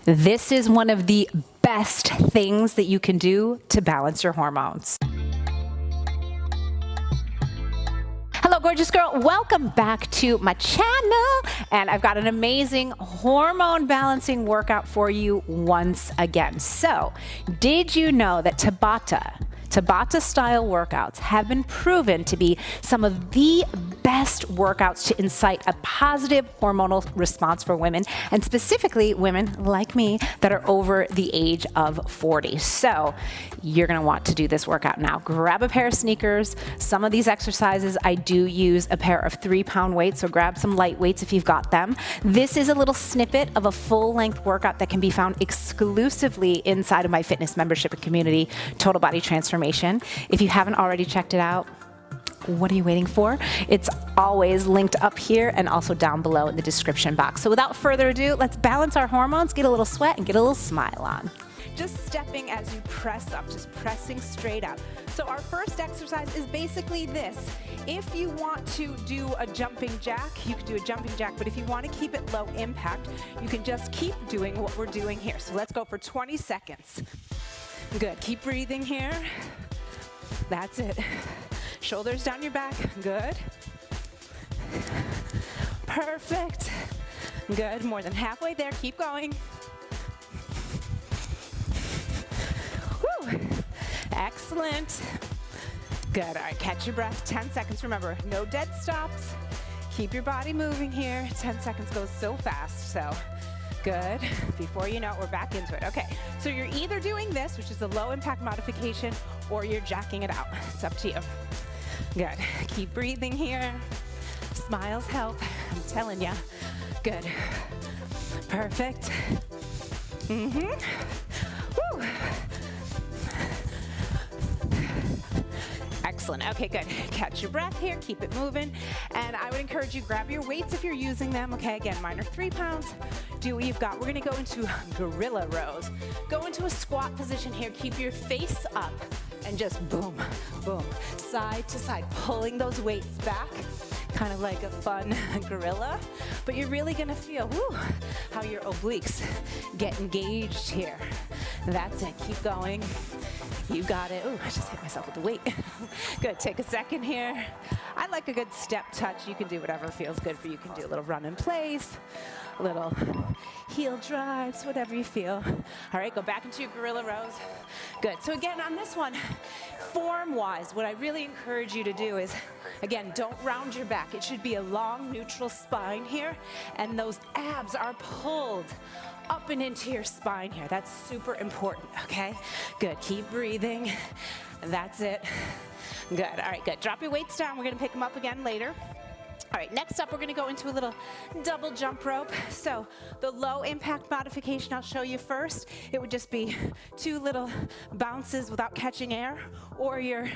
This is one of the best things that you can do to balance your hormones. Hello, gorgeous girl. Welcome back to my channel. And I've got an amazing hormone balancing workout for you once again. So, did you know that Tabata style workouts have been proven to be some of the best workouts to incite a positive hormonal response for women, and specifically women like me that are over the age of 40. So you're gonna want to do this workout now. Grab a pair of sneakers. Some of these exercises, I do use a pair of 3-pound weights, so grab some light weights if you've got them. This is a little snippet of a full-length workout that can be found exclusively inside of my fitness membership and community, Total Body Transformation. If you haven't already checked it out, what are you waiting for? It's always linked up here and also down below in the description box. So without further ado, let's balance our hormones, get a little sweat, and get a little smile on. Just stepping as you press up, just pressing straight out. So our first exercise is basically this. If you want to do a jumping jack, you can do a jumping jack, but if you want to keep it low impact, you can just keep doing what we're doing here. So let's go for 20 seconds. Good, keep breathing here. That's it. Shoulders down your back, good. Perfect, good, more than halfway there, keep going. Woo. Excellent, good, all right, catch your breath, 10 seconds, remember, no dead stops. Keep your body moving here, 10 seconds goes so fast, so. Good. Before you know it, we're back into it. Okay, so you're either doing this, which is a low impact modification, or you're jacking it out. It's up to you. Good. Keep breathing here. Smiles help. I'm telling ya. Good. Perfect. Woo. Excellent. Okay, good. Catch your breath here. Keep it moving. And I would encourage you, grab your weights if you're using them. Okay, again, mine are 3 pounds. Do what you've got. We're going to go into gorilla rows. Go into a squat position here. Keep your face up and just boom, boom, side to side, pulling those weights back, kind of like a fun gorilla. But you're really going to feel how your obliques get engaged here. That's it. Keep going. You got it. Ooh, I just hit myself with the weight. Good, take a second here. I like a good step touch. You can do whatever feels good for you. You can do a little run in place, a little heel drives, whatever you feel. All right, go back into your gorilla rows. Good, so again, on this one, form-wise, what I really encourage you to do is, again, don't round your back. It should be a long, neutral spine here, and those abs are pulled up and into your spine here. That's super important, okay? Good, keep breathing. That's it. Good, all right, good. Drop your weights down. We're gonna pick them up again later. All right, next up, we're gonna go into a little double jump rope. So the low impact modification I'll show you first, it would just be 2 little bounces without catching air, or you're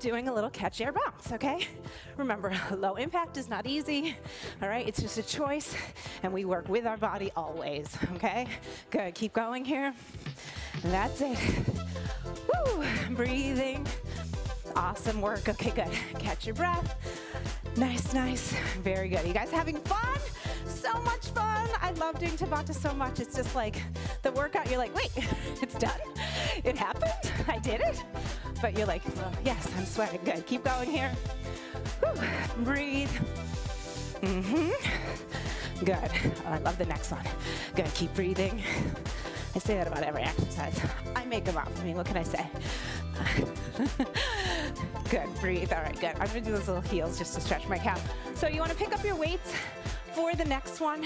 doing a little catch air bounce, okay? Remember, low impact is not easy, all right? It's just a choice, and we work with our body always, okay? Good, keep going here. That's it. Woo, breathing. Awesome work, okay, good. Catch your breath. Nice, nice, very good. You guys having fun? So much fun. I love doing Tabata so much. It's just like the workout, you're like, wait, it's done? It happened? I did it? But you're like, well, yes, I'm sweating. Good, keep going here. Whew. Breathe. Good, oh, I love the next one. Good, keep breathing. I say that about every exercise. I make them up. I mean, what can I say? Good, breathe. All right, good. I'm gonna do those little heels just to stretch my calf. So you wanna pick up your weights for the next one.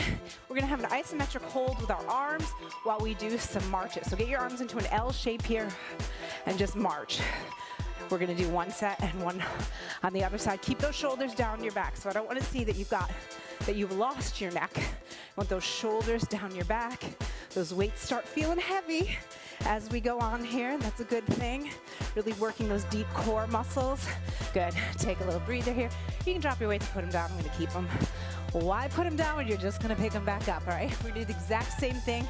We're gonna have an isometric hold with our arms while we do some marches. So get your arms into an L shape here and just march. We're gonna do 1 set and 1 on the other side. Keep those shoulders down your back. So I don't wanna see that you've lost your neck. I want those shoulders down your back. Those weights start feeling heavy as we go on here. That's a good thing. Really working those deep core muscles. Good, take a little breather here. You can drop your weights and put them down. I'm gonna keep them. Why put them down when you're just gonna pick them back up, all right? We're gonna do the exact same thing,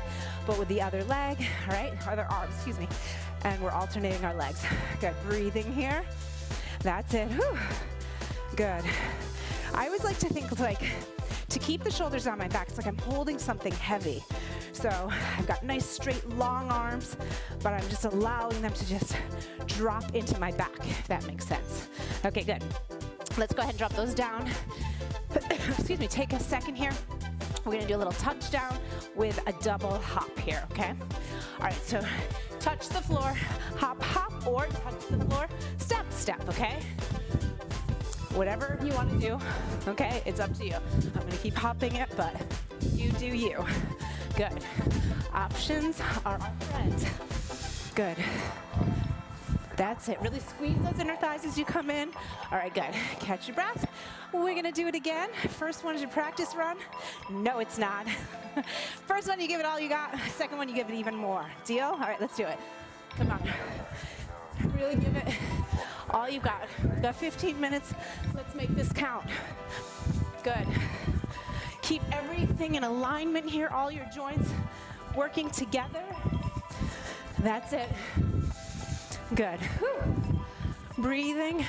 but with the other leg, all right? Other arm, excuse me. And we're alternating our legs. Good, breathing here. That's it, whew. Good. I always like to think to keep the shoulders on my back, it's like I'm holding something heavy. So I've got nice, straight, long arms, but I'm just allowing them to just drop into my back, if that makes sense. Okay, good. Let's go ahead and drop those down. Excuse me, take a second here. We're gonna do a little touchdown with a double hop here, okay? All right, so touch the floor, hop, hop, or touch the floor, step, step, okay? Whatever you wanna do, okay? It's up to you. I'm gonna keep hopping it, but you do you. Good. Options are our friends. Good. That's it. Really squeeze those inner thighs as you come in. All right, good. Catch your breath. We're gonna do it again. First one is your practice run. No, it's not. First one, you give it all you got. Second one, you give it even more. Deal? All right, let's do it. Come on. Really give it all you got. We've got 15 minutes. Let's make this count. Good. Keep everything in alignment here, all your joints working together. That's it. Good. Whew. Breathing.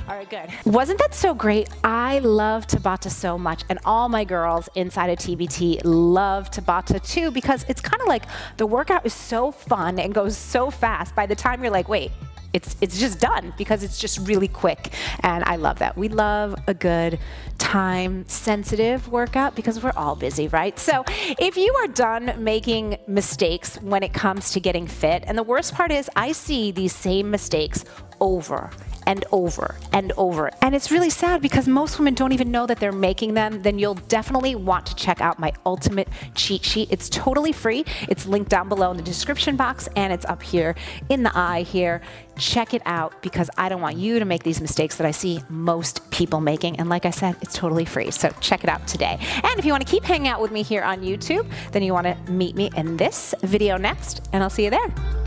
All right, good. Wasn't that so great? I love Tabata so much, and all my girls inside of TBT love Tabata too, because it's kind of like the workout is so fun and goes so fast. By the time you're like, wait, it's just done, because it's just really quick, and I love that. We love a good time-sensitive workout because we're all busy, right? So if you are done making mistakes when it comes to getting fit, and the worst part is I see these same mistakes over and over and over. And it's really sad because most women don't even know that they're making them. Then you'll definitely want to check out my ultimate cheat sheet. It's totally free. It's linked down below in the description box, and it's up here in the eye here. Check it out, because I don't want you to make these mistakes that I see most people making. And like I said, it's totally free. So check it out today. And if you want to keep hanging out with me here on YouTube, then you want to meet me in this video next, and I'll see you there.